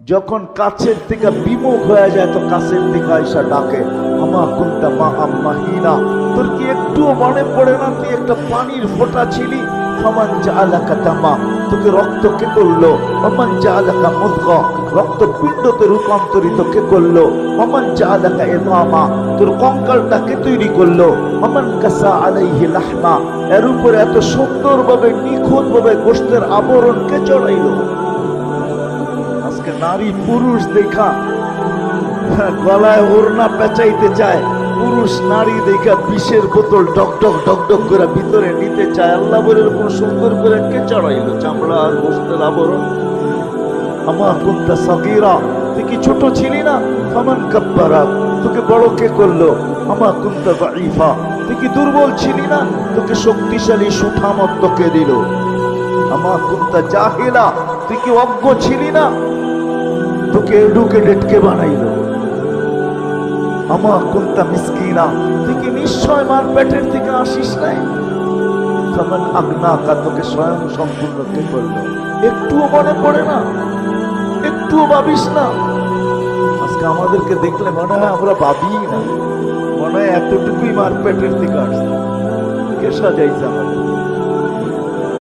যখন কাছের থেকে বিমুখ হয়ে যায় তো কাছের দিকে আইসা ডাকে, আমা কুনতা মা আম্মাহিনা, তোর কি একটুও মনে পড়ে না তুই একটা পানির ফোঁটা ছিলি? ফামান জাআলাকা দামা, তোকে রক্ত কে করলো? ওমান জাআলাকা মুদগা, রক্তপিণ্ডতে রূপান্তরিত কে করলো? ওমান জাআলাকা ইযামা, তোর কঙ্কালটা কে তৈরি করলো? ওমান কাসা আলাইহি লাহমা, এর উপরে এত সুন্দরভাবে নিখুঁতভাবে গোশতের আবরণ কে চড়াইলো? আজকে নারী পুরুষ দেখা গলায় ওড়না পেঁচাইতে চায়, পুরুষ নারী দেখা বিষের বোতল ডক ডক করে ভিতরে নিতে চায়। আল্লাহ বলে কোন সুন্দর করে কে চড়াইলো চামড়া আর গোশতের আবরণ? আমা কুনতা সাগীরা, তুই কি ছোট ছিলি না? ফামান কাব্বারা, তোকে বড় কে করলো? আমা কুনতা দাঈফা, তুই কি দুর্বল ছিলি না? তোকে শক্তিশালী সুঠামত্ব কে দিল? আমা কুনতা জাহিলা, তুই কি অজ্ঞ ছিলি না? তোকে এডুকেটেড কে বানাইলো? আমা কুনতা মিসকিনা, তুই কি নিশ্চয় মার পেটের থেকে আসিস নাই? ফামান আগনাকা, তোকে স্বয়ং সম্পূর্ণ কে করলো? একটুও মনে পড়ে না? একটুও ভাবিস না? আজকে আমাদেরকে দেখলে মনে হয় আমরা ভাবি না, মনে হয় এতটুকুই মার পেটের থেকে আসছে। কে সাজাইছে আমাদের?